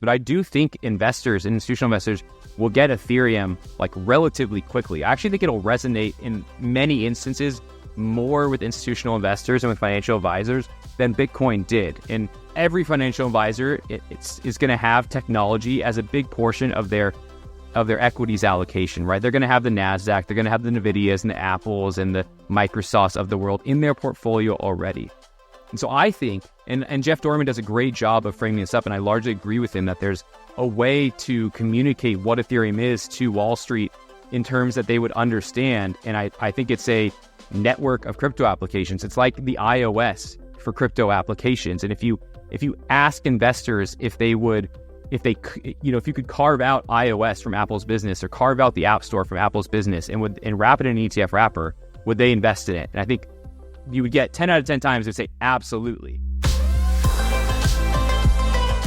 But I do think investors and institutional investors will get Ethereum like relatively quickly. I actually think it'll resonate in many instances more with institutional investors and with financial advisors than Bitcoin did. And every financial advisor is going to have technology as a big portion of their equities allocation, right? They're going to have the NASDAQ, they're going to have the NVIDIAs and the Apples and the Microsofts of the world in their portfolio already. And so I think, and Jeff Dorman does a great job of framing this up, and I largely agree with him that there's a way to communicate what Ethereum is to Wall Street in terms that they would understand. And I think it's a network of crypto applications. It's like the iOS for crypto applications. And if you ask investors if you could carve out iOS from Apple's business or carve out the App Store from Apple's business and wrap it in an ETF wrapper, would they invest in it? And I think you would get 10 out of 10 times they would say absolutely.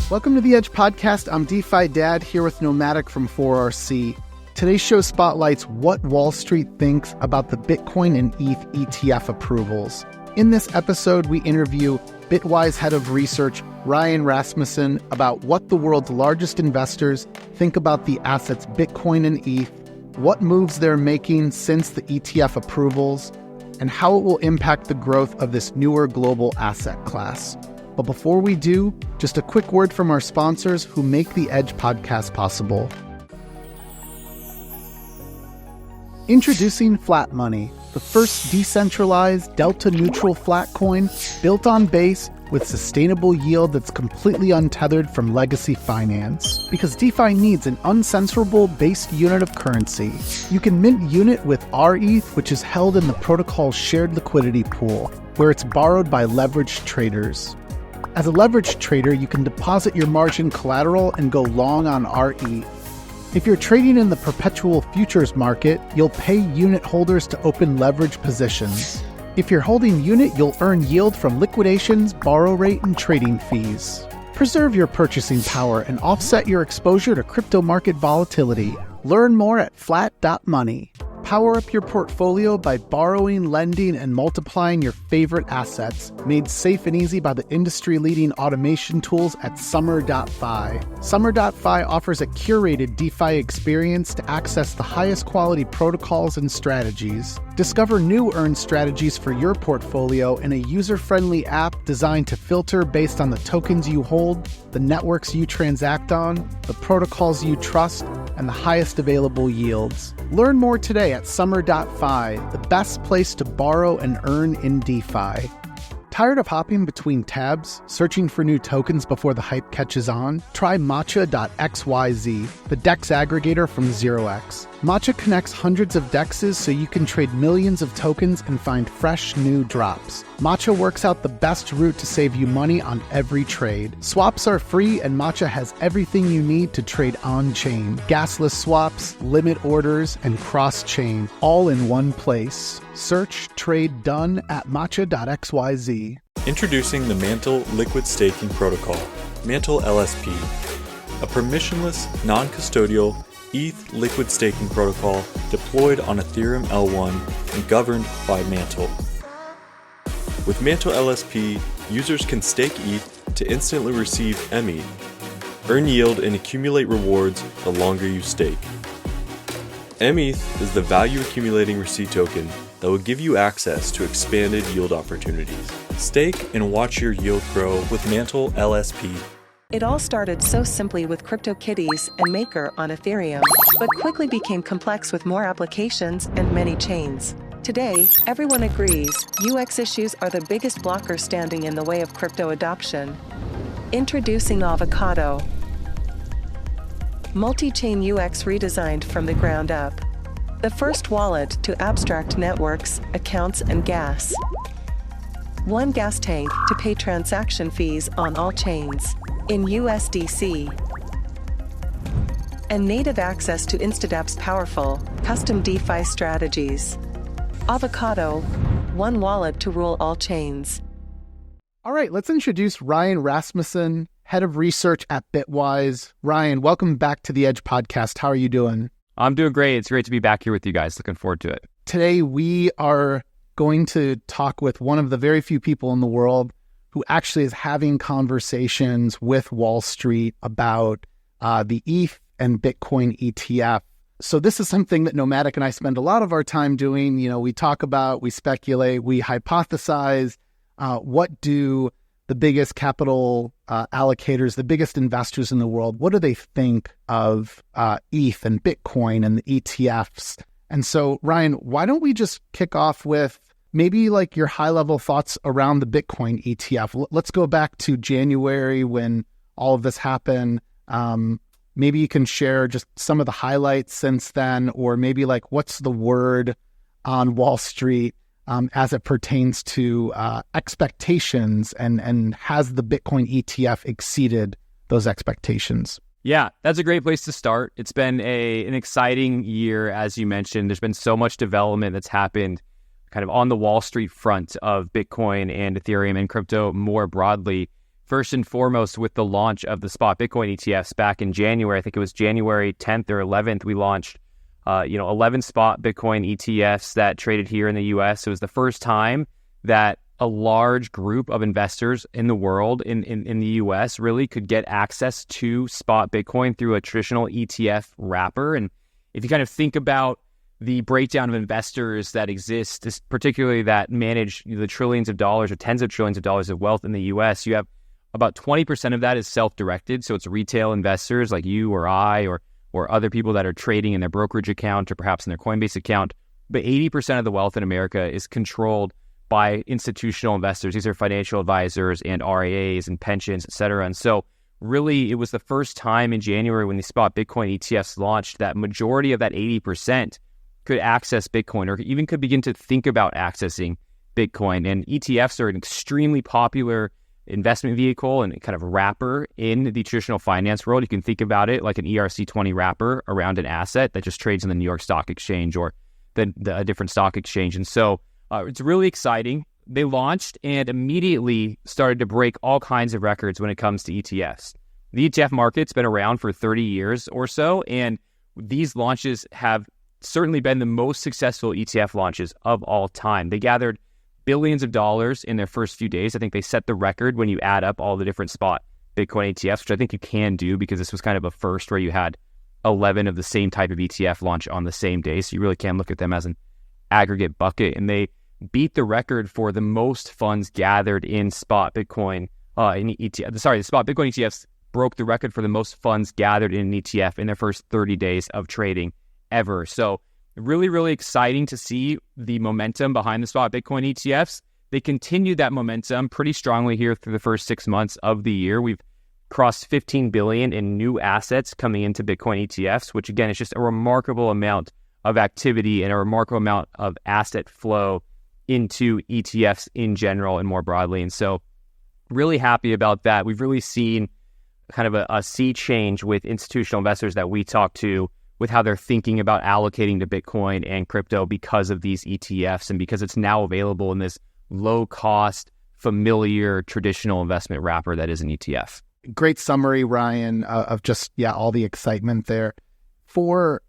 Welcome to The Edge Podcast. I'm DeFi Dad here with Nomadic from 4RC. Today's show spotlights what Wall Street thinks about the Bitcoin and ETH ETF approvals. In this episode, we interview Bitwise head of research Ryan Rasmussen about what the world's largest investors think about the assets Bitcoin and ETH, what moves they're making since the ETF approvals, and how it will impact the growth of this newer global asset class. But before we do, just a quick word from our sponsors who make the Edge podcast possible. Introducing Flat Money, the first decentralized, delta-neutral flat coin built on Base with sustainable yield that's completely untethered from legacy finance. Because DeFi needs an uncensorable based unit of currency. You can mint unit with RETH, which is held in the protocol's shared liquidity pool, where it's borrowed by leveraged traders. As a leveraged trader, you can deposit your margin collateral and go long on RETH. If you're trading in the perpetual futures market, you'll pay unit holders to open leverage positions. If you're holding unit, you'll earn yield from liquidations, borrow rate, and trading fees. Preserve your purchasing power and offset your exposure to crypto market volatility. Learn more at flat.money. Power up your portfolio by borrowing, lending, and multiplying your favorite assets, made safe and easy by the industry-leading automation tools at SUMMER.FI. SUMMER.FI offers a curated DeFi experience to access the highest quality protocols and strategies. Discover new earn strategies for your portfolio in a user-friendly app designed to filter based on the tokens you hold, the networks you transact on, the protocols you trust, and the highest available yields. Learn more today at SUMMER.FI, the best place to borrow and earn in DeFi. Tired of hopping between tabs, searching for new tokens before the hype catches on? Try MATCHA.XYZ, the DEX aggregator from 0x. Matcha connects hundreds of DEXs so you can trade millions of tokens and find fresh new drops. Matcha works out the best route to save you money on every trade. Swaps are free and Matcha has everything you need to trade on-chain. Gasless swaps, limit orders, and cross-chain, all in one place. Search Trade Done at MATCHA.XYZ. Introducing the MANTLE Liquid Staking Protocol, MANTLE LSP, a permissionless, non-custodial ETH liquid staking protocol deployed on Ethereum L1 and governed by MANTLE. With MANTLE LSP, users can stake ETH to instantly receive METH, earn yield and accumulate rewards the longer you stake. METH is the value accumulating receipt token that will give you access to expanded yield opportunities. Stake and watch your yield grow with MANTLE LSP. It all started so simply with CryptoKitties and Maker on Ethereum, but quickly became complex with more applications and many chains. Today, everyone agrees UX issues are the biggest blocker standing in the way of crypto adoption. Introducing Avocado. Multi-chain UX redesigned from the ground up. The first wallet to abstract networks, accounts, and gas. One gas tank to pay transaction fees on all chains in USDC. And native access to INSTADAPP's powerful, custom DeFi strategies. Avocado, one wallet to rule all chains. All right, let's introduce Ryan Rasmussen, head of research at Bitwise. Ryan, welcome back to the Edge podcast. How are you doing? I'm doing great. It's great to be back here with you guys. Looking forward to it. Today, we are going to talk with one of the very few people in the world who actually is having conversations with Wall Street about the ETH and Bitcoin ETF. So this is something that Nomadic and I spend a lot of our time doing. We talk about, we speculate, we hypothesize. What do the biggest capital allocators, the biggest investors in the world, what do they think of ETH and Bitcoin and the ETFs? And so, Ryan, why don't we just kick off with maybe like your high-level thoughts around the Bitcoin ETF? Let's go back to January when all of this happened. Maybe you can share just some of the highlights since then, or maybe like what's the word on Wall Street as it pertains to expectations, and has the Bitcoin ETF exceeded those expectations? Yeah, that's a great place to start. It's been an exciting year, as you mentioned. There's been so much development that's happened kind of on the Wall Street front of Bitcoin and Ethereum and crypto more broadly. First and foremost, with the launch of the spot Bitcoin ETFs back in January, I think it was January 10th or 11th, we launched 11 spot Bitcoin ETFs that traded here in the US. It was the first time that a large group of investors in the world, in the US, really could get access to spot Bitcoin through a traditional ETF wrapper. And if you kind of think about the breakdown of investors that exist, particularly that manage the trillions of dollars or tens of trillions of dollars of wealth in the US, you have about 20% of that is self-directed. So it's retail investors like you or I or other people that are trading in their brokerage account or perhaps in their Coinbase account. But 80% of the wealth in America is controlled by institutional investors. These are financial advisors and RIAs and pensions, et cetera. And so really, it was the first time in January when the spot Bitcoin ETFs launched that majority of that 80% could access Bitcoin or even could begin to think about accessing Bitcoin. And ETFs are an extremely popular investment vehicle and kind of wrapper in the traditional finance world. You can think about it like an ERC-20 wrapper around an asset that just trades on the New York Stock Exchange or a different stock exchange. And so it's really exciting. They launched and immediately started to break all kinds of records when it comes to ETFs. The ETF market's been around for 30 years or so, and these launches have certainly been the most successful ETF launches of all time. They gathered billions of dollars in their first few days. I think they set the record when you add up all the different spot Bitcoin ETFs, which I think you can do because this was kind of a first where you had 11 of the same type of ETF launch on the same day. So you really can look at them as an aggregate bucket. And they beat the record for the most funds gathered in spot Bitcoin. The spot Bitcoin ETFs broke the record for the most funds gathered in an ETF in their first 30 days of trading ever. So really, really exciting to see the momentum behind the spot Bitcoin ETFs. They continued that momentum pretty strongly here through the first 6 months of the year. We've crossed 15 billion in new assets coming into Bitcoin ETFs, which again is just a remarkable amount of activity and a remarkable amount of asset flow into ETFs in general and more broadly. And so really happy about that. We've really seen kind of a sea change with institutional investors that we talk to with how they're thinking about allocating to Bitcoin and crypto because of these ETFs and because it's now available in this low-cost, familiar, traditional investment wrapper that is an ETF. Great summary, Ryan, of just, all the excitement there. For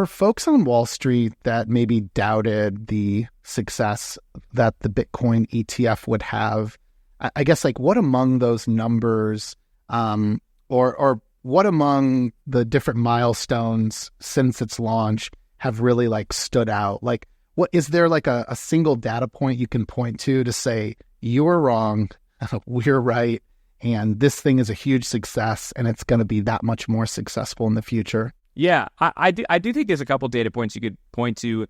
folks on Wall Street that maybe doubted the success that the Bitcoin ETF would have, I guess, like, what among those numbers or what among the different milestones since its launch have really like stood out? Like, what is there like a single data point you can point to say you were wrong, we're right, and this thing is a huge success and it's going to be that much more successful in the future? Yeah, I do think there's a couple data points you could point to.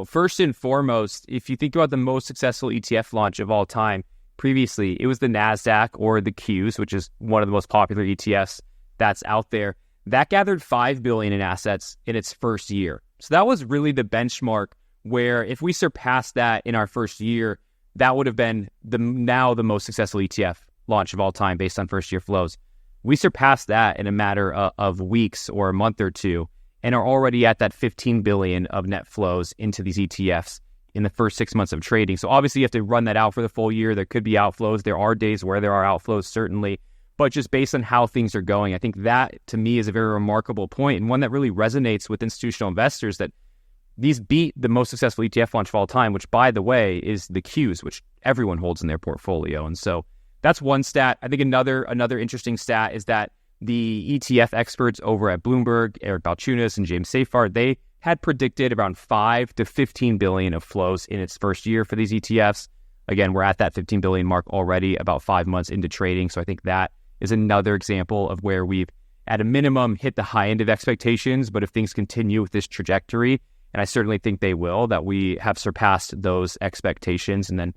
First and foremost, if you think about the most successful ETF launch of all time, previously it was the NASDAQ or the Qs, which is one of the most popular ETFs that's out there. That gathered $5 billion in assets in its first year. So that was really the benchmark where if we surpassed that in our first year, that would have been the most successful ETF launch of all time based on first year flows. We surpassed that in a matter of weeks or a month or two and are already at that 15 billion of net flows into these ETFs in the first 6 months of trading. So obviously you have to run that out for the full year. There could be outflows. There are days where there are outflows, certainly. But just based on how things are going, I think that, to me, is a very remarkable point and one that really resonates with institutional investors, that these beat the most successful ETF launch of all time, which, by the way, is the Qs, which everyone holds in their portfolio. And so that's one stat. I think another interesting stat is that the ETF experts over at Bloomberg, Eric Balchunas and James Safar, they had predicted around 5 to 15 billion of flows in its first year for these ETFs. Again, we're at that 15 billion mark already, about 5 months into trading. So I think that is another example of where we've, at a minimum, hit the high end of expectations. But if things continue with this trajectory, and I certainly think they will, that we have surpassed those expectations. And then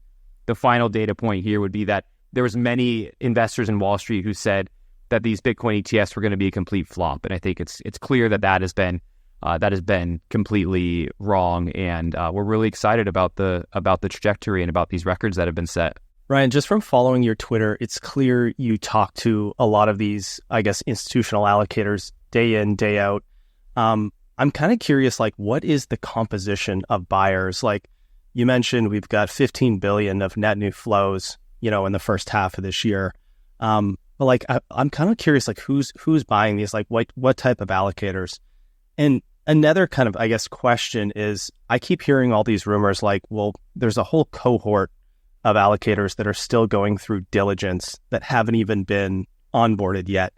the final data point here would be that there was many investors in Wall Street who said that these Bitcoin ETFs were going to be a complete flop. And I think it's clear that has been completely wrong. And we're really excited about the trajectory and about these records that have been set. Ryan, just from following your Twitter, it's clear you talk to a lot of these, I guess, institutional allocators day in, day out. I'm kind of curious, like, what is the composition of buyers? Like you mentioned, we've got 15 billion of net new flows, in the first half of this year. But like, I'm kind of curious, like, who's buying these? Like, what type of allocators? And another kind of, I guess, question is, I keep hearing all these rumors like, well, there's a whole cohort of allocators that are still going through diligence that haven't even been onboarded yet.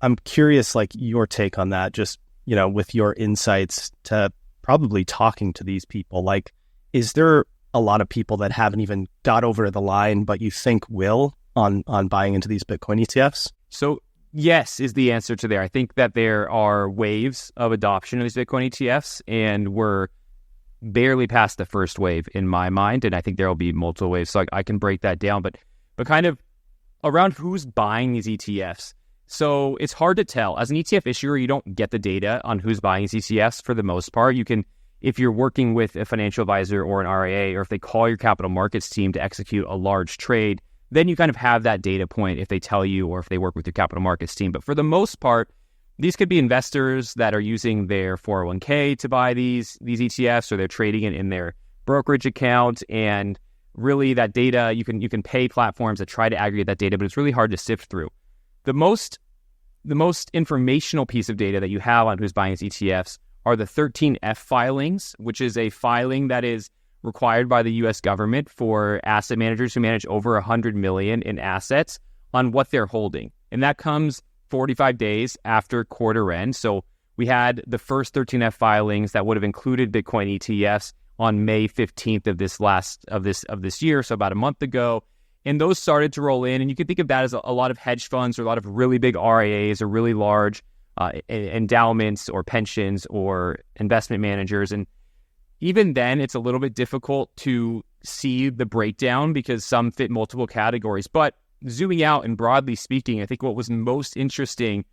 I'm curious, like, your take on that, just, with your insights to probably talking to these people. Like, is there a lot of people that haven't even got over the line, but you think will on buying into these Bitcoin ETFs? So yes is the answer to there. I think that there are waves of adoption of these Bitcoin ETFs, and we're barely past the first wave in my mind, and I think there will be multiple waves. So I can break that down, but kind of around who's buying these ETFs. So it's hard to tell. As an ETF issuer, you don't get the data on who's buying these ETFs for the most part. You can, if you're working with a financial advisor or an RIA, or if they call your capital markets team to execute a large trade, then you kind of have that data point if they tell you or if they work with your capital markets team. But for the most part, these could be investors that are using their 401k to buy these ETFs, or they're trading it in their brokerage account. And really, that data, you can pay platforms that try to aggregate that data, but it's really hard to sift through. The most informational piece of data that you have on who's buying these ETFs are the 13F filings, which is a filing that is required by the U.S. government for asset managers who manage over 100 million in assets on what they're holding. And that comes 45 days after quarter end. So we had the first 13F filings that would have included Bitcoin ETFs on May 15th of this year, so about a month ago. And those started to roll in. And you can think of that as a lot of hedge funds, or a lot of really big RIAs, or really large endowments or pensions or investment managers. And even then, it's a little bit difficult to see the breakdown because some fit multiple categories. But zooming out and broadly speaking, I think what was most interesting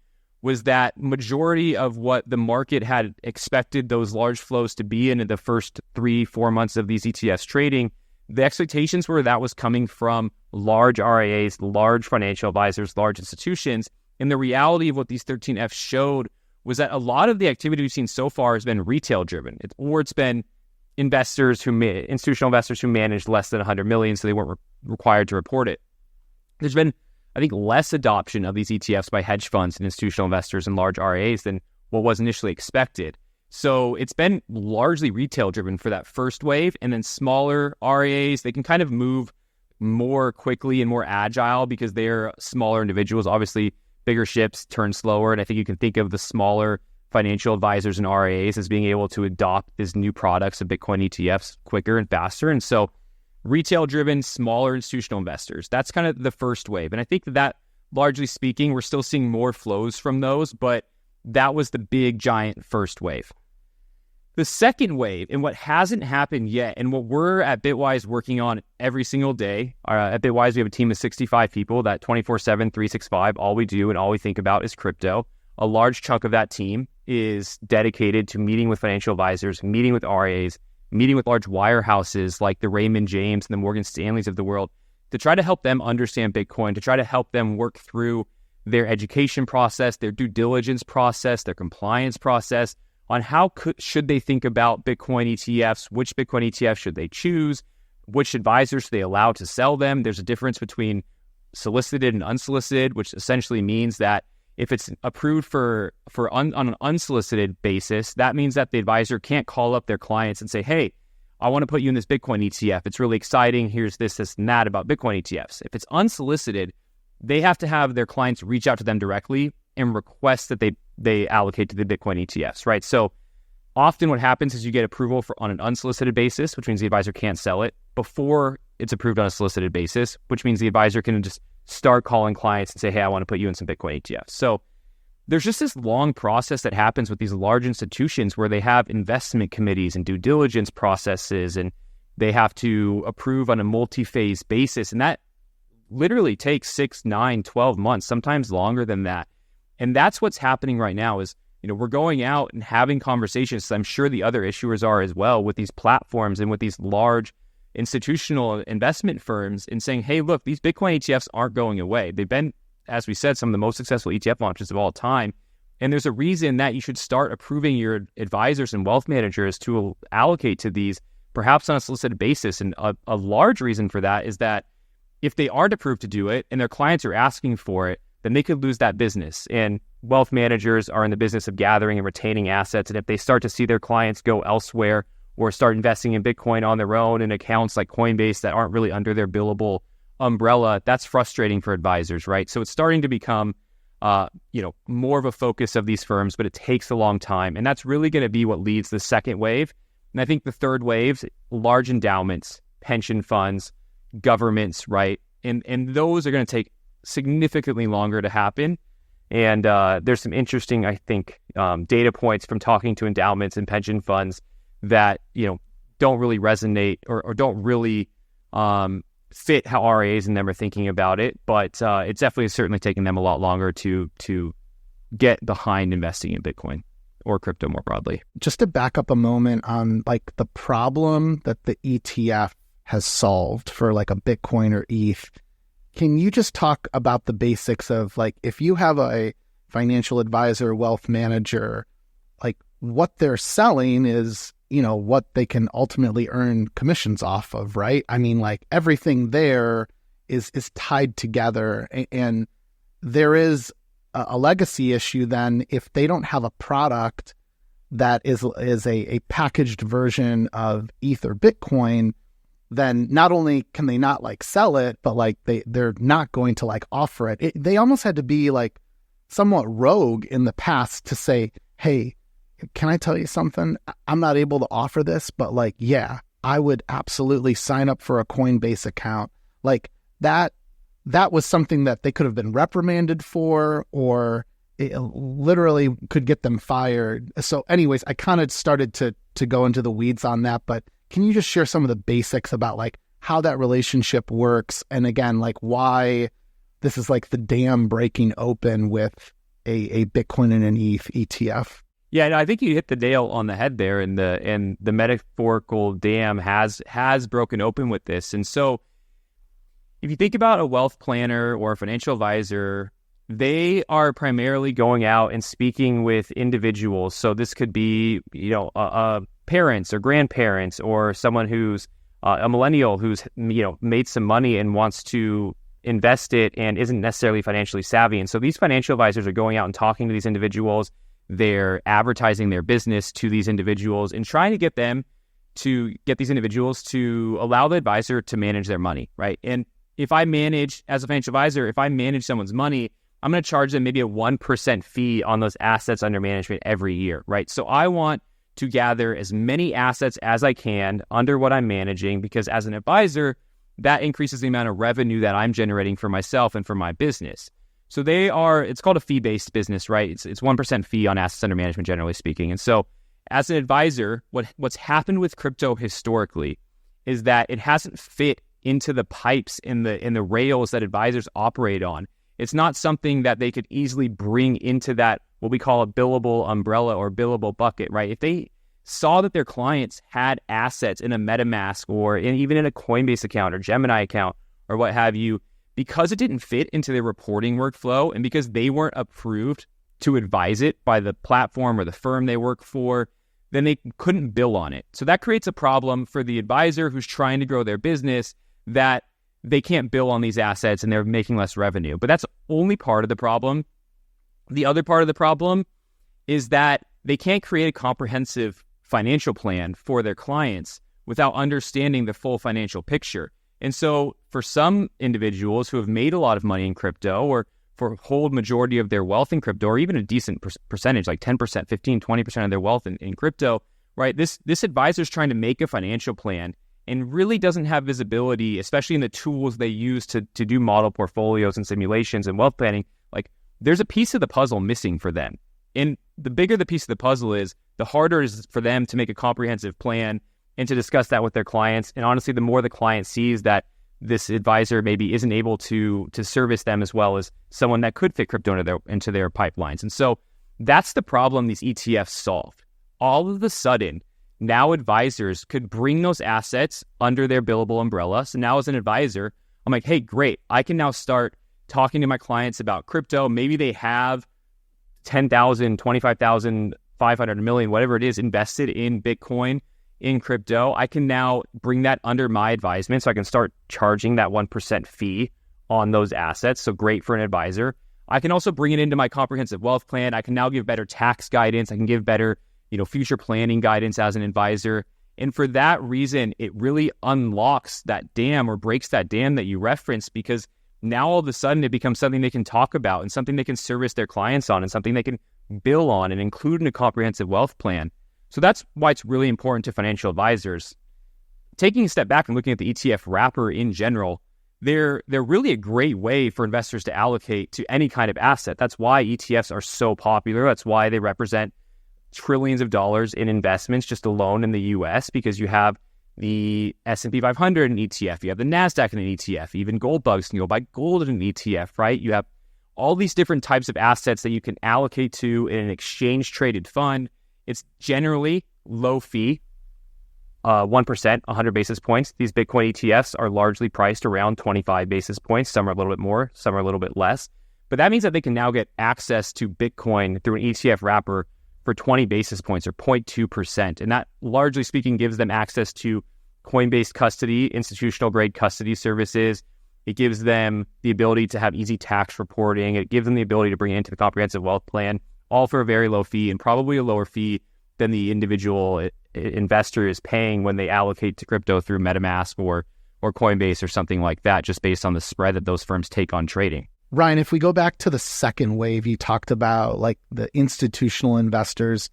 was that majority of what the market had expected those large flows to be in the first 3-4 months of these ETFs trading, the expectations were that was coming from large RIAs, large financial advisors, large institutions. And the reality of what these 13Fs showed was that a lot of the activity we've seen so far has been retail driven. It's been institutional investors who managed less than 100 million, so they weren't required to report it. There's been, I think, less adoption of these ETFs by hedge funds and institutional investors and large RIAs than what was initially expected. So it's been largely retail driven for that first wave, and then smaller RIAs, they can kind of move more quickly and more agile because they're smaller individuals. Obviously, bigger ships turn slower, and I think you can think of the smaller financial advisors and RIAs as being able to adopt these new products of Bitcoin ETFs quicker and faster. And so retail-driven, smaller institutional investors, that's kind of the first wave. And I think that largely speaking, we're still seeing more flows from those, but that was the big, giant first wave. The second wave, and what hasn't happened yet, and what we're at Bitwise working on every single day, at Bitwise, we have a team of 65 people that 24/7, 365, all we do and all we think about is crypto. A large chunk of that team is dedicated to meeting with financial advisors, meeting with RIAs, meeting with large wirehouses like the Raymond James and the Morgan Stanleys of the world to try to help them understand Bitcoin, to try to help them work through their education process, their due diligence process, their compliance process, on how should they think about Bitcoin ETFs, which Bitcoin ETFs should they choose, which advisors should they allow to sell them. There's a difference between solicited and unsolicited, which essentially means that if it's approved on an unsolicited basis, that means that the advisor can't call up their clients and say, hey, I want to put you in this Bitcoin ETF. It's really exciting. Here's this, and that about Bitcoin ETFs. If it's unsolicited, they have to have their clients reach out to them directly and request that they allocate to the Bitcoin ETFs, right? So often what happens is you get approval on an unsolicited basis, which means the advisor can't sell it, before it's approved on a solicited basis, which means the advisor can just start calling clients and say, hey, I want to put you in some Bitcoin ETFs. So there's just this long process that happens with these large institutions where they have investment committees and due diligence processes, and they have to approve on a multi-phase basis. And that literally takes 6, 9, 12 months, sometimes longer than that. And that's what's happening right now is, we're going out and having conversations, I'm sure the other issuers are as well, with these platforms and with these large institutional investment firms, and saying, hey, look, these Bitcoin ETFs aren't going away. They've been, as we said, some of the most successful ETF launches of all time. And there's a reason that you should start approving your advisors and wealth managers to allocate to these, perhaps on a solicited basis. And a large reason for that is that if they aren't approved to do it and their clients are asking for it, then they could lose that business. And wealth managers are in the business of gathering and retaining assets. And if they start to see their clients go elsewhere or start investing in Bitcoin on their own in accounts like Coinbase that aren't really under their billable umbrella, that's frustrating for advisors, right? So it's starting to become, more of a focus of these firms, but it takes a long time. And that's really going to be what leads the second wave. And I think the third wave, large endowments, pension funds, governments, right? And those are going to take significantly longer to happen. And there's some interesting, I think, data points from talking to endowments and pension funds that, don't really resonate or don't really fit how RIAs and them are thinking about it. But it's definitely certainly taking them a lot longer to get behind investing in Bitcoin or crypto more broadly. Just to back up a moment on like the problem that the ETF has solved for like a Bitcoin or ETH, can you just talk about the basics of like, if you have a financial advisor, wealth manager, like what they're selling is, what they can ultimately earn commissions off of, right? I mean, like everything there is tied together, and there is a legacy issue then if they don't have a product that is a packaged version of ETH or Bitcoin, then not only can they not like sell it, but like they're not going to like offer it. They almost had to be like somewhat rogue in the past to say, hey, can I tell you something? I'm not able to offer this, but like, yeah, I would absolutely sign up for a Coinbase account. Like that was something that they could have been reprimanded for, or it literally could get them fired. So anyways, I kind of started to go into the weeds on that, but can you just share some of the basics about like how that relationship works? And again, like why this is like the dam breaking open with a Bitcoin and an ETH ETF? Yeah, no, I think you hit the nail on the head there, and the metaphorical dam has broken open with this. And so if you think about a wealth planner or a financial advisor, they are primarily going out and speaking with individuals. So this could be, parents or grandparents, or someone who's a millennial who's, made some money and wants to invest it and isn't necessarily financially savvy. And so these financial advisors are going out and talking to these individuals. They're advertising their business to these individuals and trying to get these individuals to allow the advisor to manage their money, right? And if I manage, as a financial advisor, if I manage someone's money, I'm going to charge them maybe a 1% fee on those assets under management every year, right? So I want to gather as many assets as I can under what I'm managing, because as an advisor, that increases the amount of revenue that I'm generating for myself and for my business. So it's called a fee-based business, right? It's 1% fee on assets under management, generally speaking. And so as an advisor, what's happened with crypto historically is that it hasn't fit into the pipes in the rails that advisors operate on. It's not something that they could easily bring into that, what we call a billable umbrella or billable bucket, right? If they saw that their clients had assets in a MetaMask or even in a Coinbase account or Gemini account or what have you, because it didn't fit into their reporting workflow and because they weren't approved to advise it by the platform or the firm they work for, then they couldn't bill on it. So that creates a problem for the advisor who's trying to grow their business, that they can't bill on these assets and they're making less revenue. But that's only part of the problem. The other part of the problem is that they can't create a comprehensive financial plan for their clients without understanding the full financial picture. And so for some individuals who have made a lot of money in crypto, or for hold majority of their wealth in crypto, or even a decent percentage, like 10%, 15, 20% of their wealth in crypto, right? This advisor is trying to make a financial plan and really doesn't have visibility, especially in the tools they use to do model portfolios and simulations and wealth planning. Like, there's a piece of the puzzle missing for them. And the bigger the piece of the puzzle is, the harder it is for them to make a comprehensive plan and to discuss that with their clients. And honestly, the more the client sees that this advisor maybe isn't able to service them as well as someone that could fit crypto into their pipelines. And so that's the problem these ETFs solve. All of a sudden, now advisors could bring those assets under their billable umbrella. So now as an advisor, I'm like, hey, great. I can now start talking to my clients about crypto. Maybe they have 10,000, 25,000, 500 million, whatever it is, invested in Bitcoin, in crypto. I can now bring that under my advisement, so I can start charging that 1% fee on those assets. So great for an advisor. I can also bring it into my comprehensive wealth plan. I can now give better tax guidance. I can give better, future planning guidance as an advisor. And for that reason, it really unlocks that dam, or breaks that dam that you referenced, because now all of a sudden it becomes something they can talk about and something they can service their clients on and something they can bill on and include in a comprehensive wealth plan. So that's why it's really important to financial advisors. Taking a step back and looking at the ETF wrapper in general, they're really a great way for investors to allocate to any kind of asset. That's why ETFs are so popular. That's why they represent trillions of dollars in investments just alone in the US, because you have the S&P 500 in an ETF, you have the NASDAQ in an ETF, even gold bugs can go buy gold in an ETF, right? You have all these different types of assets that you can allocate to in an exchange traded fund. It's generally low fee, 1%, 100 basis points. These Bitcoin ETFs are largely priced around 25 basis points. Some are a little bit more, some are a little bit less. But that means that they can now get access to Bitcoin through an ETF wrapper for 20 basis points, or 0.2%. And that, largely speaking, gives them access to Coinbase custody, institutional grade custody services. It gives them the ability to have easy tax reporting. It gives them the ability to bring it into the comprehensive wealth plan, all for a very low fee, and probably a lower fee than the individual investor is paying when they allocate to crypto through MetaMask or Coinbase or something like that, just based on the spread that those firms take on trading. Ryan, if we go back to the second wave, you talked about like the institutional investors.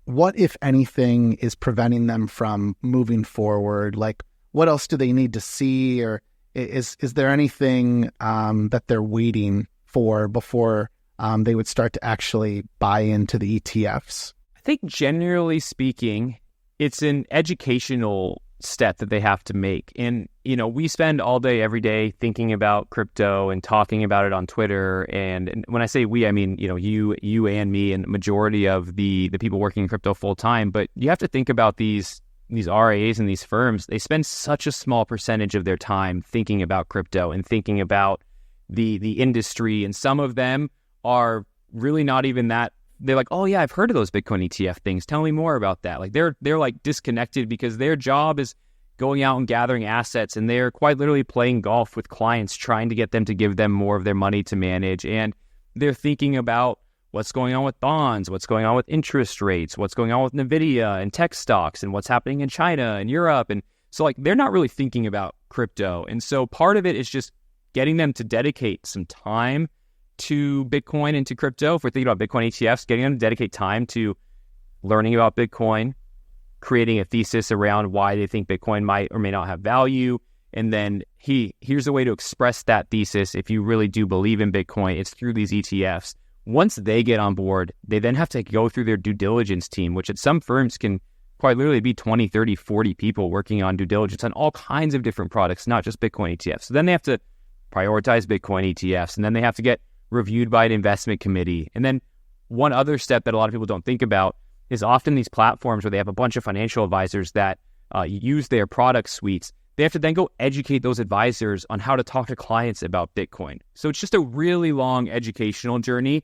What, if anything, is preventing them from moving forward? Like, what else do they need to see, or is there anything that they're waiting for before they would start to actually buy into the ETFs? I think generally speaking, it's an educational step that they have to make. And, we spend all day, every day thinking about crypto and talking about it on Twitter. And when I say we, I mean, you and me and the majority of the people working in crypto full time. But you have to think about these RIAs and these firms. They spend such a small percentage of their time thinking about crypto and thinking about the industry. And some of them are really not even that. They're like, oh yeah, I've heard of those Bitcoin ETF things. Tell me more about that. Like they're like disconnected because their job is going out and gathering assets, and they're quite literally playing golf with clients, trying to get them to give them more of their money to manage. And they're thinking about what's going on with bonds, what's going on with interest rates, what's going on with NVIDIA and tech stocks, and what's happening in China and Europe. And so like they're not really thinking about crypto. And so part of it is just getting them to dedicate some time to Bitcoin and to crypto. If we're thinking about Bitcoin ETFs, getting them to dedicate time to learning about Bitcoin, creating a thesis around why they think Bitcoin might or may not have value. And then here's a way to express that thesis. If you really do believe in Bitcoin, it's through these ETFs. Once they get on board, they then have to go through their due diligence team, which at some firms can quite literally be 20, 30, 40 people working on due diligence on all kinds of different products, not just Bitcoin ETFs. So then they have to prioritize Bitcoin ETFs, and then they have to get reviewed by an investment committee. And then one other step that a lot of people don't think about is often these platforms where they have a bunch of financial advisors that use their product suites. They have to then go educate those advisors on how to talk to clients about Bitcoin. So it's just a really long educational journey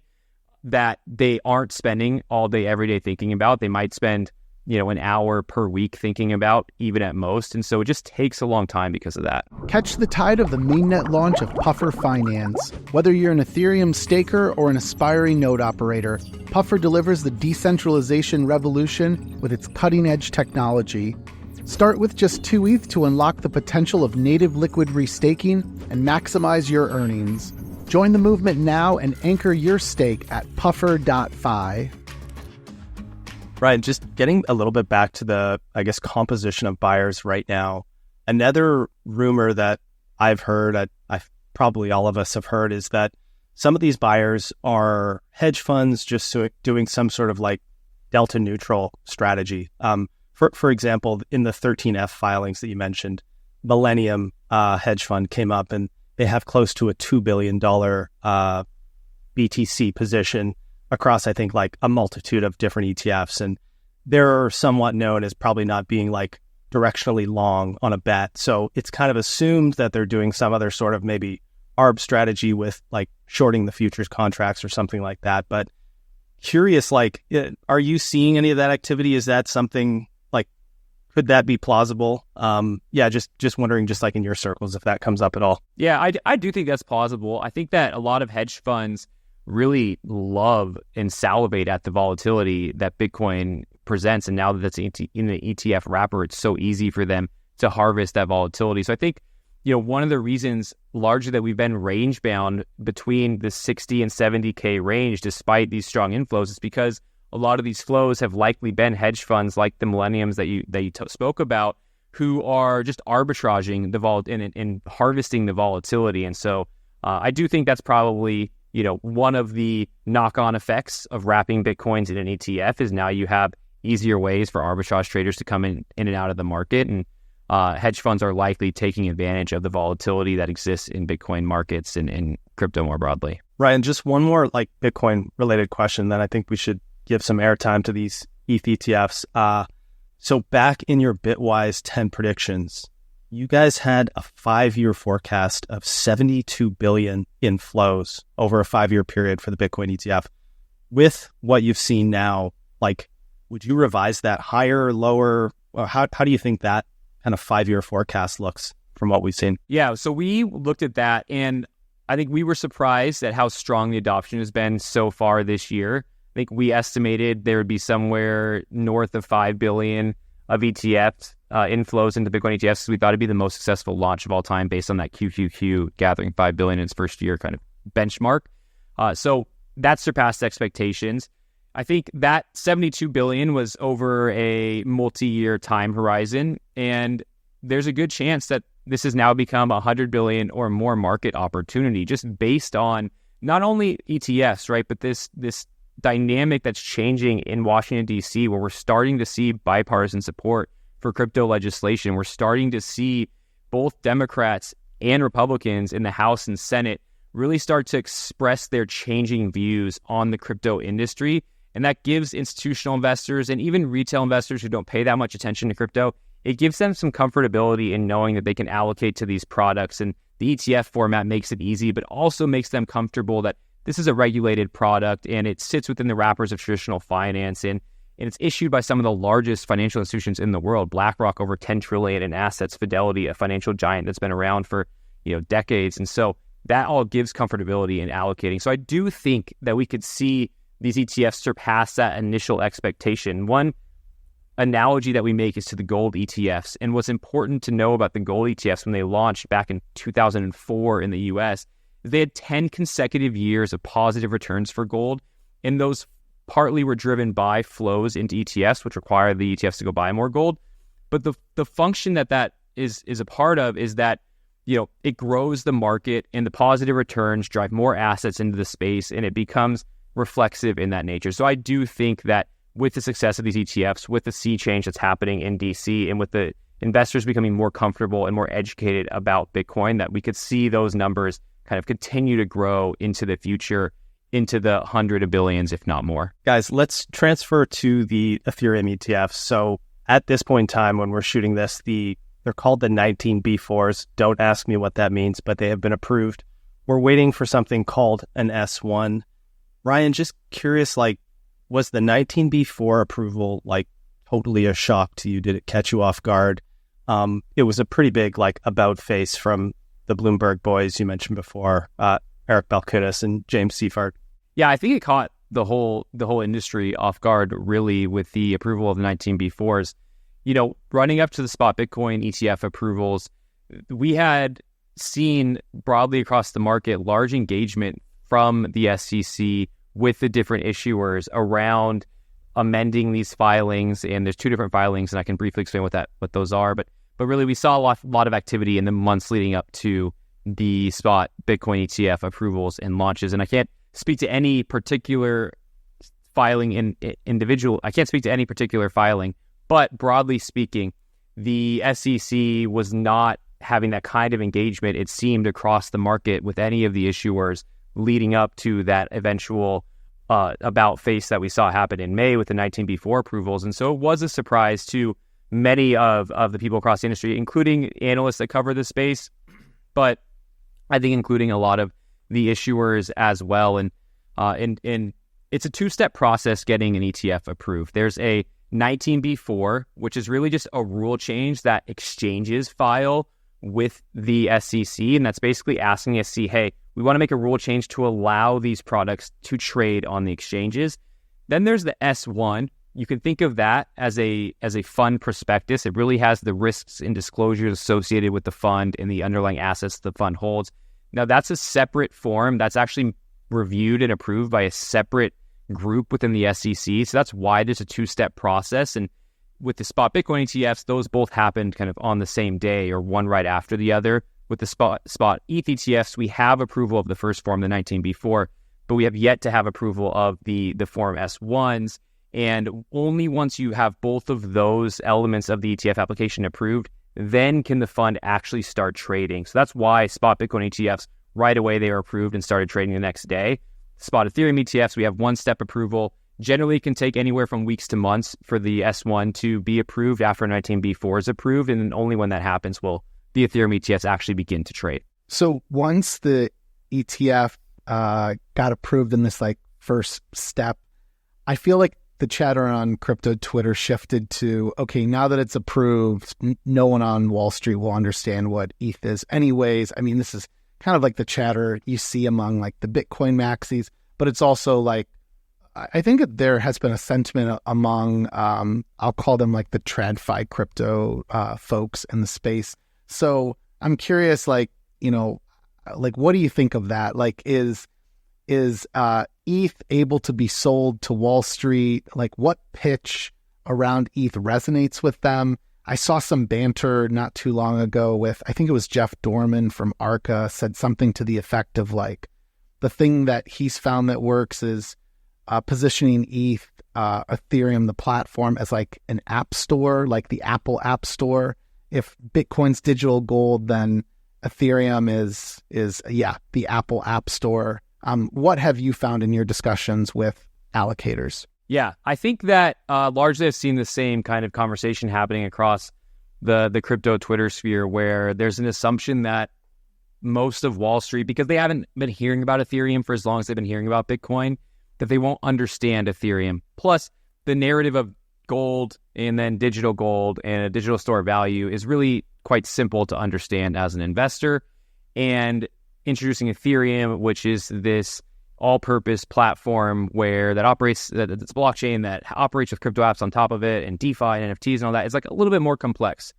that they aren't spending all day, every day thinking about. They might spend, an hour per week thinking about, even at most. And so it just takes a long time because of that. Catch the tide of the mainnet launch of Puffer Finance. Whether you're an Ethereum staker or an aspiring node operator, Puffer delivers the decentralization revolution with its cutting-edge technology. Start with just 2 ETH to unlock the potential of native liquid restaking and maximize your earnings. Join the movement now and anchor your stake at puffer.fi. Ryan, just getting a little bit back to the, composition of buyers right now. Another rumor that I've heard, probably all of us have heard, is that some of these buyers are hedge funds just doing some sort of like delta neutral strategy. For example, in the 13F filings that you mentioned, Millennium hedge fund came up and they have close to a $2 billion BTC position across, I think, like a multitude of different ETFs. And they're somewhat known as probably not being like directionally long on a bet. So it's kind of assumed that they're doing some other sort of maybe ARB strategy with like shorting the futures contracts or something like that. But curious, like, are you seeing any of that activity? Is that something like, could that be plausible? Just wondering, just like in your circles, if that comes up at all. Yeah, I do think that's plausible. I think that a lot of hedge funds really love and salivate at the volatility that Bitcoin presents. And now that it's in the ETF wrapper, it's so easy for them to harvest that volatility. So I think, one of the reasons largely that we've been range bound between the 60 and 70K range, despite these strong inflows, is because a lot of these flows have likely been hedge funds like the Millenniums that you spoke about, who are just arbitraging the and harvesting the volatility. And so I do think that's probably, one of the knock-on effects of wrapping Bitcoins in an ETF is now you have easier ways for arbitrage traders to come in and out of the market. And hedge funds are likely taking advantage of the volatility that exists in Bitcoin markets and crypto more broadly. Ryan, just one more like Bitcoin related question, then I think we should give some airtime to these ETH ETFs. So back in your Bitwise 10 predictions, you guys had a 5-year forecast of 72 billion in flows over a 5-year period for the Bitcoin ETF. With what you've seen now, like, would you revise that higher or lower? Or how do you think that kind of 5-year forecast looks from what we've seen? Yeah, so we looked at that, and I think we were surprised at how strong the adoption has been so far this year. I think we estimated there would be somewhere north of 5 billion of ETF inflows into Bitcoin ETFs. We thought it'd be the most successful launch of all time based on that QQQ gathering 5 billion in its first year kind of benchmark. So that surpassed expectations. I think that 72 billion was over a multi-year time horizon, and there's a good chance that this has now become 100 billion or more market opportunity just based on not only ETFs, right, but this dynamic that's changing in Washington, D.C., where we're starting to see bipartisan support for crypto legislation. We're starting to see both Democrats and Republicans in the House and Senate really start to express their changing views on the crypto industry. And that gives institutional investors and even retail investors who don't pay that much attention to crypto, it gives them some comfortability in knowing that they can allocate to these products. And the ETF format makes it easy, but also makes them comfortable that this is a regulated product and it sits within the wrappers of traditional finance. And it's issued by some of the largest financial institutions in the world. BlackRock, over 10 trillion in assets. Fidelity, a financial giant that's been around for decades. And so that all gives comfortability in allocating. So I do think that we could see these ETFs surpass that initial expectation. One analogy that we make is to the gold ETFs. And what's important to know about the gold ETFs when they launched back in 2004 in the US is they had 10 consecutive years of positive returns for gold. And those partly were driven by flows into ETFs, which require the ETFs to go buy more gold. But the function that is a part of is that it grows the market, and the positive returns drive more assets into the space, and it becomes reflexive in that nature. So I do think that with the success of these ETFs, with the sea change that's happening in DC, and with the investors becoming more comfortable and more educated about Bitcoin, that we could see those numbers kind of continue to grow into the future, into the hundreds of billions, if not more. Guys, let's transfer to the Ethereum ETFs. So at this point in time, when we're shooting this, they're called the 19B4s. Don't ask me what that means, but they have been approved. We're waiting for something called an S1. Ryan, just curious, was the 19B4 approval totally a shock to you? Did it catch you off guard? It was a pretty big about face from the Bloomberg boys you mentioned before, Eric Balchunas and James Seifert. Yeah, I think it caught the whole industry off guard really with the approval of the 19B4s. running up to the spot Bitcoin ETF approvals, we had seen broadly across the market large engagement from the SEC with the different issuers around amending these filings. And there's two different filings, and I can briefly explain what those are. But really, we saw a lot of activity in the months leading up to the spot Bitcoin ETF approvals and launches. And I can't speak to any particular filing I can't speak to any particular filing, but broadly speaking, the SEC was not having that kind of engagement, it seemed, across the market with any of the issuers leading up to that eventual about face that we saw happen in May with the 19B4 approvals. And so it was a surprise to many of the people across the industry, including analysts that cover the space, but I think including a lot of the issuers as well. And it's a two-step process getting an ETF approved. There's a 19B4, which is really just a rule change that exchanges file with the SEC, and that's basically asking the SEC, hey, we want to make a rule change to allow these products to trade on the exchanges. Then there's the S1. You can think of that as a fund prospectus. It really has the risks and disclosures associated with the fund and the underlying assets the fund holds. Now, that's a separate form that's actually reviewed and approved by a separate group within the SEC. So that's why there's a two-step process. And with the spot Bitcoin ETFs, those both happened kind of on the same day or one right after the other. With the spot ETH ETFs, we have approval of the first form, the 19B4, but we have yet to have approval of the form S1s. And only once you have both of those elements of the ETF application approved, then can the fund actually start trading. So that's why spot Bitcoin ETFs, right away they were approved and started trading the next day. Spot Ethereum ETFs, we have one-step approval. Generally, it can take anywhere from weeks to months for the S1 to be approved after 19B4 is approved, and then only when that happens will the Ethereum ETFs actually begin to trade. So once the ETF got approved in this first step, I feel like the chatter on crypto Twitter shifted to, okay, now that it's approved, no one on Wall Street will understand what ETH is anyways. I mean, this is kind of like the chatter you see among the Bitcoin maxis, but it's also I think that there has been a sentiment among, I'll call them the TradFi crypto folks in the space. So I'm curious, what do you think of that? Is ETH able to be sold to Wall Street? What pitch around ETH resonates with them? I saw some banter not too long ago with, I think it was Jeff Dorman from Arca said something to the effect of the thing that he's found that works is positioning ETH, Ethereum, the platform, as an app store, like the Apple App Store. If Bitcoin's digital gold, then Ethereum is the Apple App Store. What have you found in your discussions with allocators? Yeah, I think that largely I've seen the same kind of conversation happening across the crypto Twitter sphere, where there's an assumption that most of Wall Street, because they haven't been hearing about Ethereum for as long as they've been hearing about Bitcoin, that they won't understand Ethereum. Plus, the narrative of gold and then digital gold and a digital store of value is really quite simple to understand as an investor. And introducing Ethereum, which is this all-purpose platform that operates, that's a blockchain that operates with crypto apps on top of it, and DeFi and NFTs and all that, it's a little bit more complex.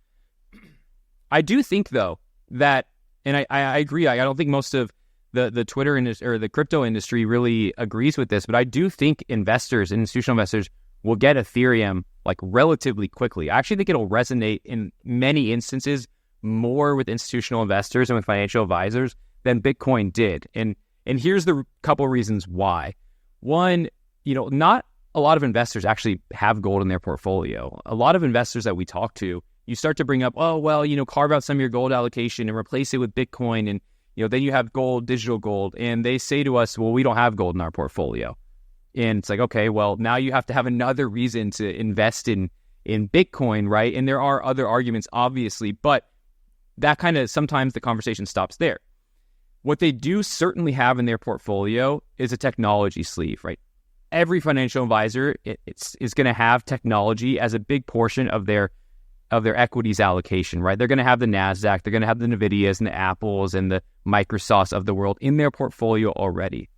I do think, though, that, and I agree, I don't think most of the Twitter industry or the crypto industry really agrees with this, but I do think investors and institutional investors will get Ethereum relatively quickly. I actually think it'll resonate in many instances more with institutional investors and with financial advisors than Bitcoin did. And here's the couple reasons why. One, not a lot of investors actually have gold in their portfolio. A lot of investors that we talk to, you start to bring up, oh, well, carve out some of your gold allocation and replace it with Bitcoin. And, then you have gold, digital gold. And they say to us, well, we don't have gold in our portfolio. And it's okay, well, now you have to have another reason to invest in Bitcoin, right? And there are other arguments, obviously, but that kind of, sometimes the conversation stops there. What they do certainly have in their portfolio is a technology sleeve, right? Every financial advisor is going to have technology as a big portion of their equities allocation, right? They're going to have the NASDAQ, they're going to have the NVIDIAs and the Apples and the Microsofts of the world in their portfolio already.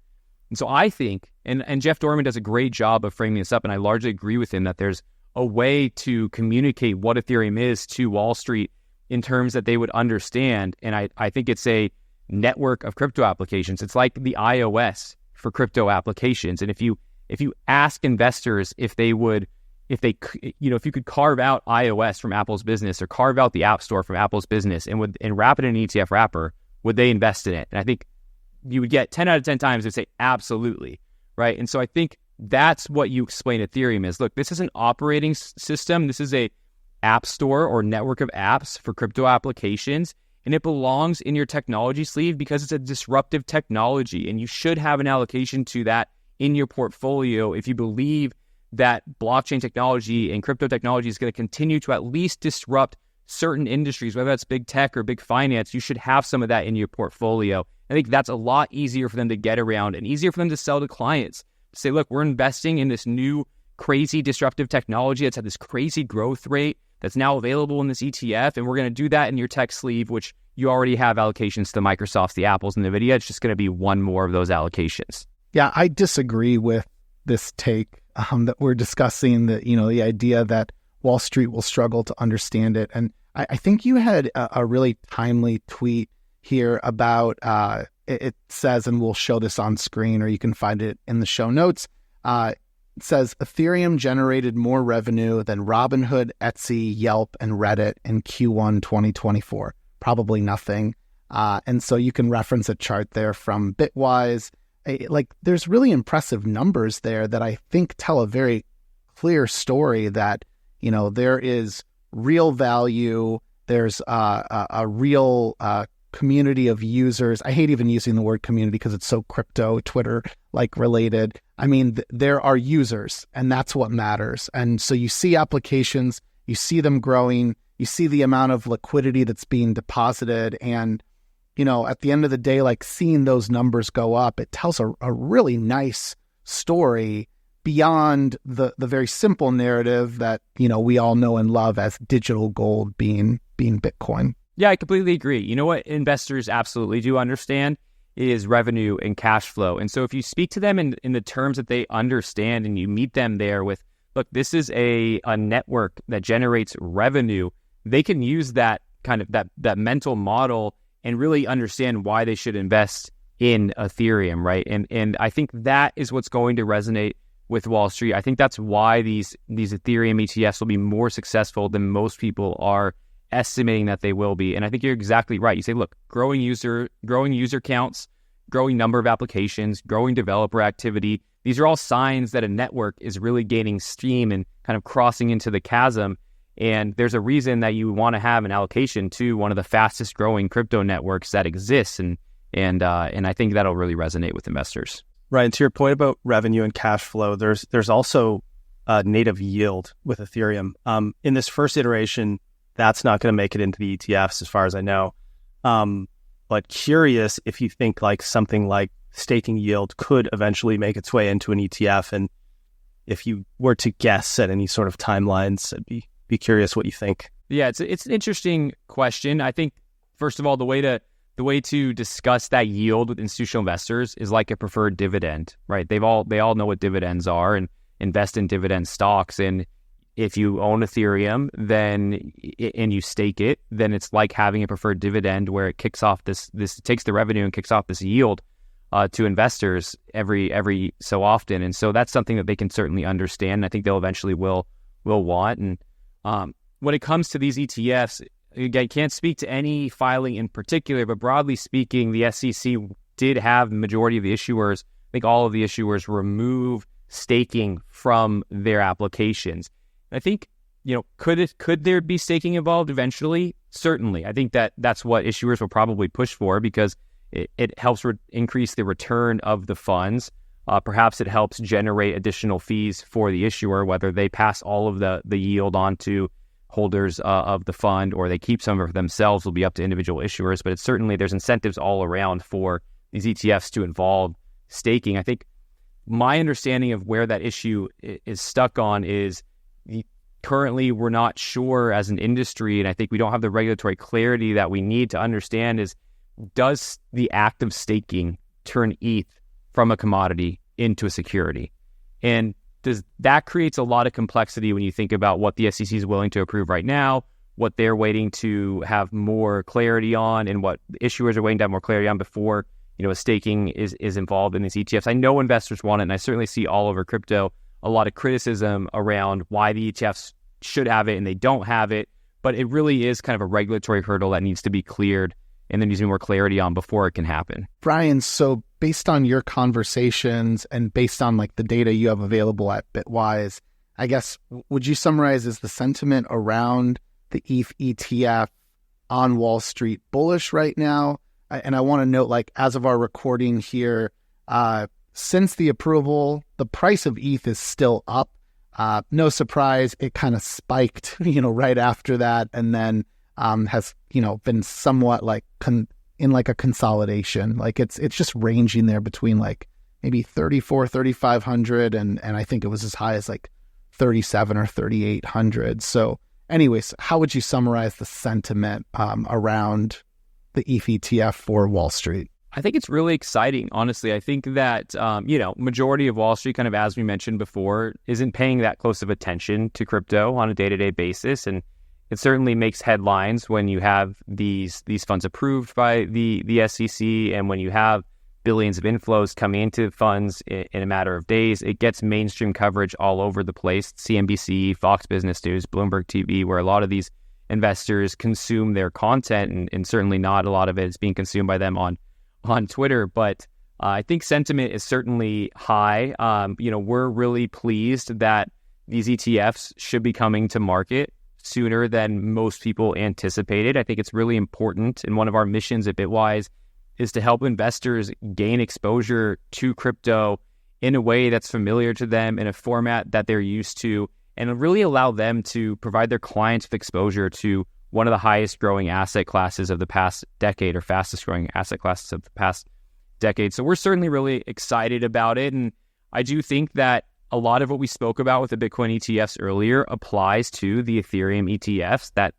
And so I think, and Jeff Dorman does a great job of framing this up, and I largely agree with him, that there's a way to communicate what Ethereum is to Wall Street in terms that they would understand. And I think it's a network of crypto applications. It's like the iOS for crypto applications. And if you ask investors if you could carve out iOS from Apple's business or carve out the App Store from Apple's business and wrap it in an ETF wrapper, would they invest in it? And I think you would get 10 out of 10 times they'd say absolutely, right? And so I think that's what you explain Ethereum is. Look, this is an operating system. This is a app store or network of apps for crypto applications, and it belongs in your technology sleeve because it's a disruptive technology, and you should have an allocation to that in your portfolio if you believe that blockchain technology and crypto technology is going to continue to at least disrupt certain industries, whether that's big tech or big finance. You should have some of that in your portfolio. I think that's a lot easier for them to get around and easier for them to sell to clients. Say, look, we're investing in this new crazy disruptive technology that's had this crazy growth rate that's now available in this ETF, and we're going to do that in your tech sleeve, which you already have allocations to the Microsofts, the Apples, and NVIDIA. It's just going to be one more of those allocations. Yeah, I disagree with this take that we're discussing, the idea that Wall Street will struggle to understand it. And I think you had a really timely tweet here about, it says, and we'll show this on screen or you can find it in the show notes. It says Ethereum generated more revenue than Robinhood, Etsy, Yelp, and Reddit in Q1 2024. Probably nothing. And so you can reference a chart there from Bitwise. There's really impressive numbers there that I think tell a very clear story that, there is real value. There's a real community of users. I hate even using the word community because it's so crypto, Twitter related. I mean, there are users, and that's what matters. And so you see applications, you see them growing, you see the amount of liquidity that's being deposited. And, at the end of the day, seeing those numbers go up, it tells a really nice story beyond the very simple narrative that, we all know and love as digital gold being Bitcoin. Yeah, I completely agree. You know what investors absolutely do understand is revenue and cash flow. And so if you speak to them in the terms that they understand and you meet them there with, look, this is a network that generates revenue, they can use that kind of that mental model and really understand why they should invest in Ethereum, right? And I think that is what's going to resonate with Wall Street. I think that's why these Ethereum ETFs will be more successful than most people are estimating that they will be. And I think you're exactly right. You say, look, growing user counts, growing number of applications, growing developer activity. These are all signs that a network is really gaining steam and kind of crossing into the chasm. And there's a reason that you want to have an allocation to one of the fastest growing crypto networks that exists. And I think that'll really resonate with investors. Right. And to your point about revenue and cash flow, there's also native yield with Ethereum. In this first iteration, that's not going to make it into the ETFs as far as I know. But curious if you think something like staking yield could eventually make its way into an ETF. And if you were to guess at any sort of timelines, I'd be curious what you think. Yeah, it's an interesting question. I think, first of all, the way to discuss that yield with institutional investors is like a preferred dividend, right? They all know what dividends are and invest in dividend stocks. And if you own Ethereum, and you stake it, then it's like having a preferred dividend where it kicks off this takes the revenue and kicks off this yield to investors every so often. And so that's something that they can certainly understand. I think they'll eventually will want. And when it comes to these ETFs, again, can't speak to any filing in particular, but broadly speaking, the SEC did have the majority of the issuers, I think all of the issuers, remove staking from their applications. I think, could there be staking involved eventually? Certainly. I think that's what issuers will probably push for because it helps increase the return of the funds. Perhaps it helps generate additional fees for the issuer, whether they pass all of the yield on to holders of the fund or they keep some of it for themselves will be up to individual issuers. But there's incentives all around for these ETFs to involve staking. I think my understanding of where that issue is stuck on is currently we're not sure as an industry, and I think we don't have the regulatory clarity that we need to understand is, does the act of staking turn ETH from a commodity into a security? And that creates a lot of complexity when you think about what the SEC is willing to approve right now, what they're waiting to have more clarity on, and what issuers are waiting to have more clarity on before a staking is involved in these ETFs. I know investors want it, and I certainly see all over crypto a lot of criticism around why the ETFs should have it and they don't have it, but it really is kind of a regulatory hurdle that needs to be cleared, and there needs to be more clarity on before it can happen. Brian, so based on your conversations and based on like the data you have available at Bitwise, I guess, would you summarize as the sentiment around the ETH ETF on Wall Street bullish right now? And I want to note, like, as of our recording here, since the approval, the price of ETH is still up. No surprise, it kind of spiked, right after that, and then has, been somewhat like in like a consolidation. Like it's just ranging there between like maybe 3,500 and I think it was as high as like 37 or 3,800. So anyways, how would you summarize the sentiment around the ETH ETF for Wall Street? I think it's really exciting, honestly. I think that, majority of Wall Street, kind of as we mentioned before, isn't paying that close of attention to crypto on a day-to-day basis. And it certainly makes headlines when you have these funds approved by the SEC, and when you have billions of inflows coming into funds in a matter of days. It gets mainstream coverage all over the place. CNBC, Fox Business News, Bloomberg TV, where a lot of these investors consume their content, and certainly not a lot of it is being consumed by them on Twitter. But I think sentiment is certainly high. We're really pleased that these ETFs should be coming to market sooner than most people anticipated. I think it's really important, and one of our missions at Bitwise is to help investors gain exposure to crypto in a way that's familiar to them, in a format that they're used to, and really allow them to provide their clients with exposure to one of the highest growing asset classes of the past decade, or fastest growing asset classes of the past decade. So we're certainly really excited about it. And I do think that a lot of what we spoke about with the Bitcoin ETFs earlier applies to the Ethereum ETFs. That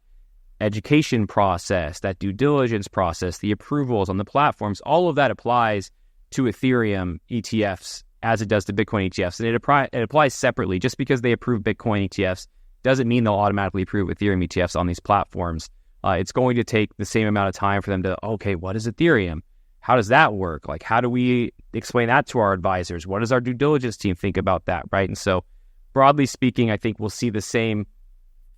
education process, that due diligence process, the approvals on the platforms, all of that applies to Ethereum ETFs as it does to Bitcoin ETFs. And it applies separately. Just because they approve Bitcoin ETFs doesn't mean they'll automatically approve Ethereum ETFs on these platforms. It's going to take the same amount of time for them to, okay, what is Ethereum? How does that work? Like, how do we explain that to our advisors? What does our due diligence team think about that, right? And so, broadly speaking, I think we'll see the same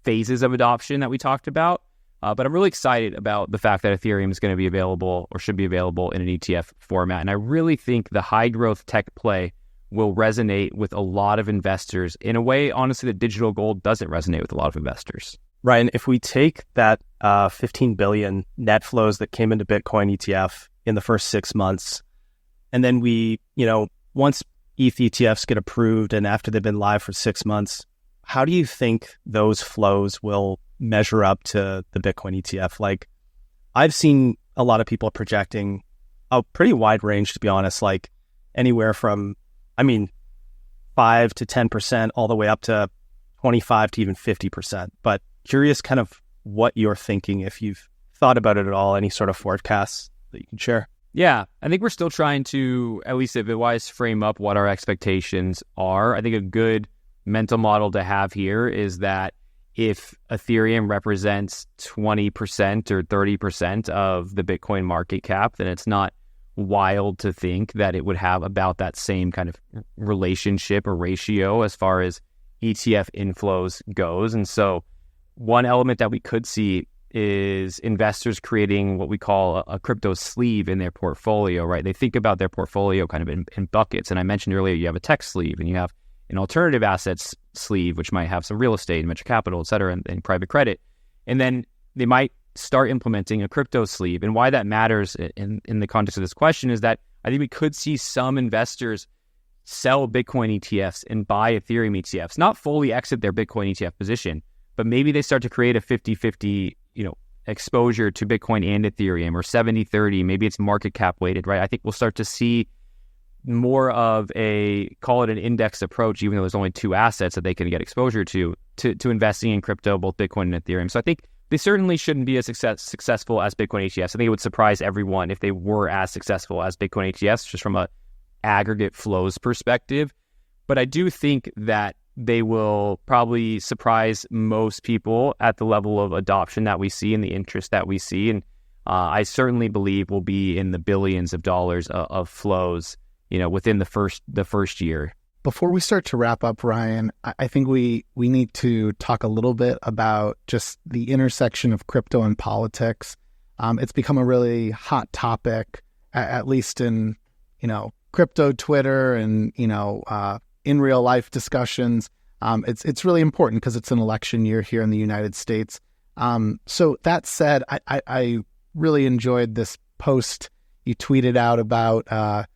phases of adoption that we talked about. But I'm really excited about the fact that Ethereum is going to be available, or should be available, in an ETF format. And I really think the high growth tech play will resonate with a lot of investors in a way, honestly, that digital gold doesn't resonate with a lot of investors. Ryan, if we take that 15 billion net flows that came into Bitcoin ETF in the first 6 months, and then we, once ETH ETFs get approved and after they've been live for 6 months, how do you think those flows will measure up to the Bitcoin ETF? Like, I've seen a lot of people projecting a pretty wide range, to be honest, like anywhere from, 5 to 10% all the way up to 25 to even 50%. But curious kind of what you're thinking, if you've thought about it at all, any sort of forecasts that you can share. Yeah, I think we're still trying to, at least at Bitwise, frame up what our expectations are. I think a good mental model to have here is that if Ethereum represents 20% or 30% of the Bitcoin market cap, then it's not wild to think that it would have about that same kind of relationship or ratio as far as ETF inflows goes. And so one element that we could see is investors creating what we call a crypto sleeve in their portfolio, right? They think about their portfolio kind of in buckets. And I mentioned earlier, you have a tech sleeve and you have an alternative assets sleeve, which might have some real estate and venture capital, et cetera, and private credit. And then they might start implementing a crypto sleeve. And why that matters in the context of this question is that I think we could see some investors sell Bitcoin ETFs and buy Ethereum ETFs, not fully exit their Bitcoin ETF position, but maybe they start to create a 50-50, exposure to Bitcoin and Ethereum, or 70-30, maybe it's market cap weighted, right? I think we'll start to see more of a, call it an index approach, even though there's only two assets that they can get exposure to investing in crypto, both Bitcoin and Ethereum. So I think they certainly shouldn't be as successful as Bitcoin ETFs. I think it would surprise everyone if they were as successful as Bitcoin ETFs, just from a aggregate flows perspective. But I do think that they will probably surprise most people at the level of adoption that we see and the interest that we see. And I certainly believe will be in the billions of dollars of flows, within the first year. Before we start to wrap up, Ryan, I think we need to talk a little bit about just the intersection of crypto and politics. It's become a really hot topic, at least in, crypto Twitter and, in real life discussions. It's really important because it's an election year here in the United States. So that said, I really enjoyed this post you tweeted out about,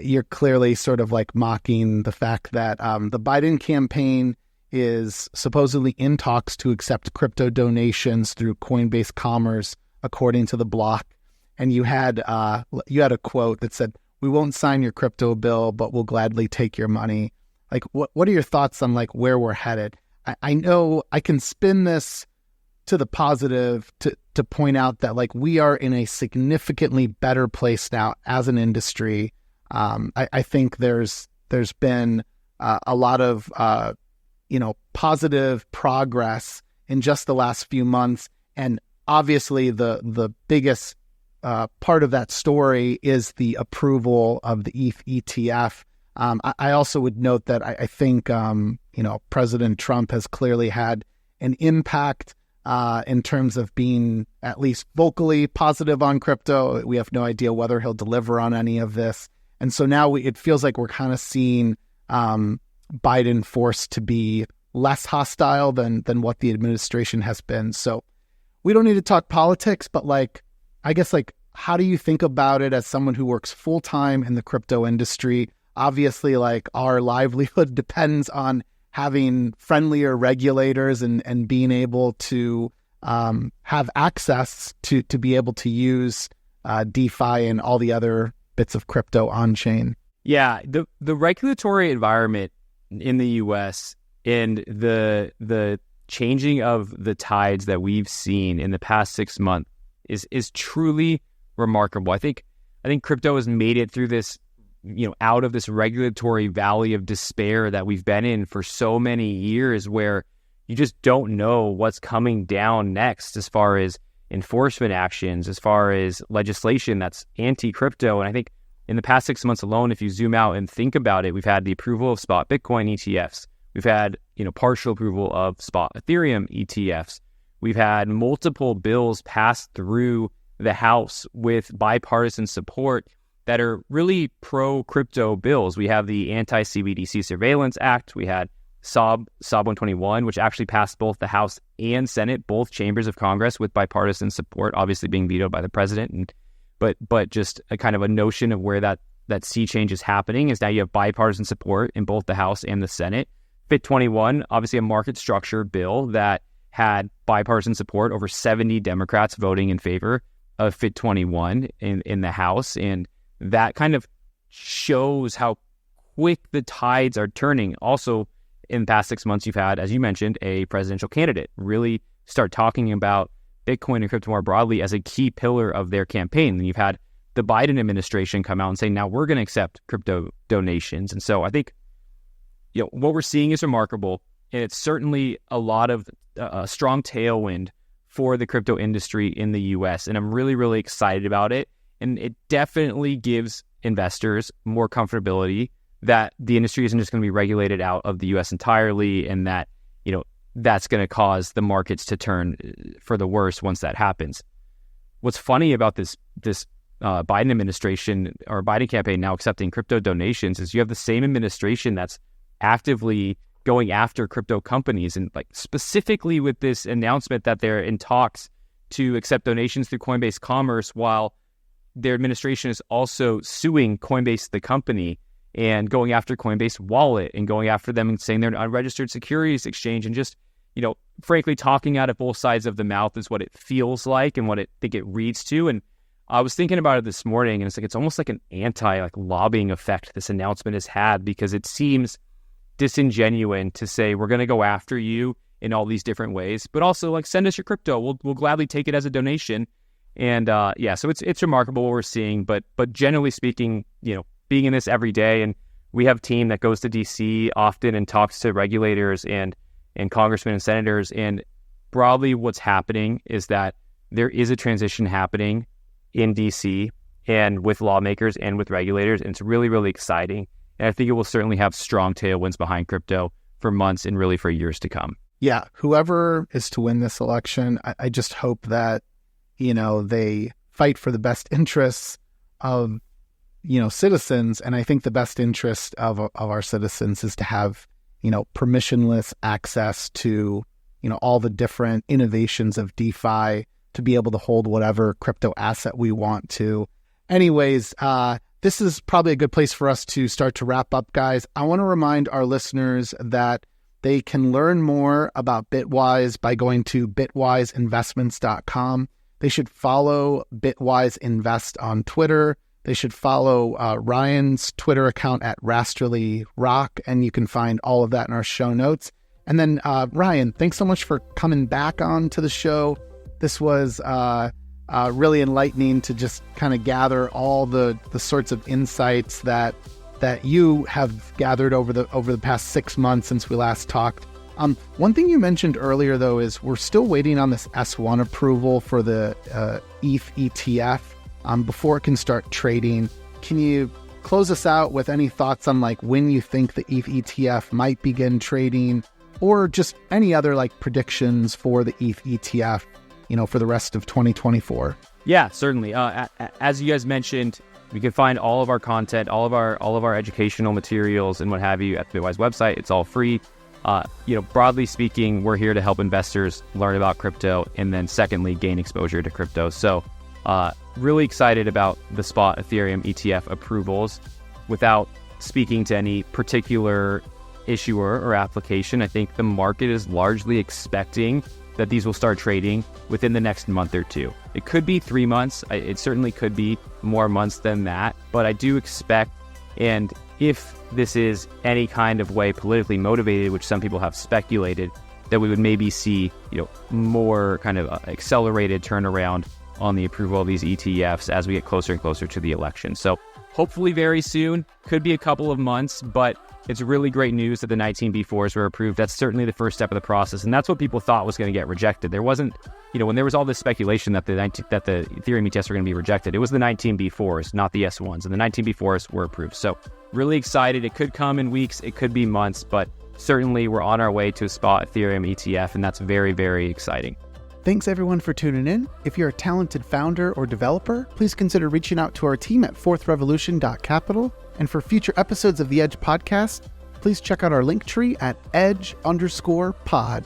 you're clearly sort of like mocking the fact that the Biden campaign is supposedly in talks to accept crypto donations through Coinbase Commerce, according to the block. And you had a quote that said, "We won't sign your crypto bill, but we'll gladly take your money." Like, what are your thoughts on like where we're headed? I know I can spin this to the positive to point out that like we are in a significantly better place now as an industry. I think there's been a lot of positive progress in just the last few months, and obviously the biggest part of that story is the approval of the ETH ETF. I also would note that I think President Trump has clearly had an impact in terms of being at least vocally positive on crypto. We have no idea whether he'll deliver on any of this. And so now it feels like we're kind of seeing Biden forced to be less hostile than what the administration has been. So we don't need to talk politics, but I guess how do you think about it as someone who works full time in the crypto industry? Obviously, our livelihood depends on having friendlier regulators and being able to have access to be able to use DeFi and all the other bits of crypto on chain. Yeah, the regulatory environment in the U.S. and the changing of the tides that we've seen in the past 6 months is truly remarkable. I think crypto has made it through this, out of this regulatory valley of despair that we've been in for so many years, where you just don't know what's coming down next as far as enforcement actions, as far as legislation that's anti-crypto. And I think in the past 6 months alone, if you zoom out and think about it, we've had the approval of spot Bitcoin ETFs. We've had, partial approval of spot Ethereum ETFs. We've had multiple bills passed through the House with bipartisan support that are really pro-crypto bills. We have the Anti-CBDC Surveillance Act. We had SOB 121, which actually passed both the House and Senate, both chambers of Congress, with bipartisan support, obviously being vetoed by the president. But just a kind of a notion of where that sea change is happening is now you have bipartisan support in both the House and the Senate. FIT 21, obviously a market structure bill that had bipartisan support, over 70 Democrats voting in favor of FIT 21 in the House. And that kind of shows how quick the tides are turning. Also, in the past 6 months, you've had, as you mentioned, a presidential candidate really start talking about Bitcoin and crypto more broadly as a key pillar of their campaign. And you've had the Biden administration come out and say, now we're going to accept crypto donations. And so I think, what we're seeing is remarkable. And it's certainly a lot of strong tailwind for the crypto industry in the US. And I'm really, really excited about it. And it definitely gives investors more comfortability that the industry isn't just going to be regulated out of the US entirely, and that, that's going to cause the markets to turn for the worse once that happens. What's funny about this Biden administration or Biden campaign now accepting crypto donations is you have the same administration that's actively going after crypto companies, and specifically with this announcement that they're in talks to accept donations through Coinbase Commerce, while their administration is also suing Coinbase, the company, and going after Coinbase Wallet and going after them and saying they're an unregistered securities exchange, and just, frankly, talking out of both sides of the mouth is what it feels like and what I think it reads to. And I was thinking about it this morning, and it's almost like an lobbying effect this announcement has had, because it seems disingenuous to say we're going to go after you in all these different ways, but also send us your crypto. We'll gladly take it as a donation. And so it's remarkable what we're seeing, but generally speaking, being in this every day and we have a team that goes to DC often and talks to regulators and congressmen and senators. And broadly, what's happening is that there is a transition happening in DC and with lawmakers and with regulators. And it's really, really exciting. And I think it will certainly have strong tailwinds behind crypto for months and really for years to come. Yeah, whoever is to win this election, I just hope that, they fight for the best interests of, citizens. And I think the best interest of our citizens is to have, permissionless access to, all the different innovations of DeFi, to be able to hold whatever crypto asset we want to. Anyways, this is probably a good place for us to start to wrap up, guys. I want to remind our listeners that they can learn more about Bitwise by going to bitwiseinvestments.com. They should follow Bitwise Invest on Twitter. They should follow Ryan's Twitter account at @RasterlyRock, and you can find all of that in our show notes. And then, Ryan, thanks so much for coming back on to the show. This was really enlightening to just kind of gather all the sorts of insights that you have gathered over the past 6 months since we last talked. One thing you mentioned earlier, though, is we're still waiting on this S-1 approval for the ETH ETF before it can start trading. Can you close us out with any thoughts on when you think the ETH ETF might begin trading, or just any other predictions for the ETH ETF, for the rest of 2024? Yeah, certainly. As you guys mentioned, you can find all of our content, all of our educational materials and what have you at the Bitwise website. It's all free. Broadly speaking, we're here to help investors learn about crypto, and then secondly, gain exposure to crypto. So really excited about the spot Ethereum ETF approvals. Without speaking to any particular issuer or application, I think the market is largely expecting that these will start trading within the next month or two. It could be 3 months. It certainly could be more months than that, but I do expect, and if this is any kind of way politically motivated, which some people have speculated, that we would maybe see, more kind of accelerated turnaround on the approval of these ETFs as we get closer and closer to the election. So hopefully very soon, could be a couple of months, but it's really great news that the 19B4s were approved. That's certainly the first step of the process, and that's what people thought was going to get rejected. There wasn't, when there was all this speculation that the Ethereum ETFs were going to be rejected, it was the 19B4s, not the S1s, and the 19B4s were approved. So really excited. It could come in weeks, it could be months, but certainly we're on our way to a spot Ethereum ETF, and that's very, very exciting. Thanks everyone for tuning in. If you're a talented founder or developer, please consider reaching out to our team at fourthrevolution.capital. And for future episodes of the Edge podcast, please check out our link tree at edge_pod.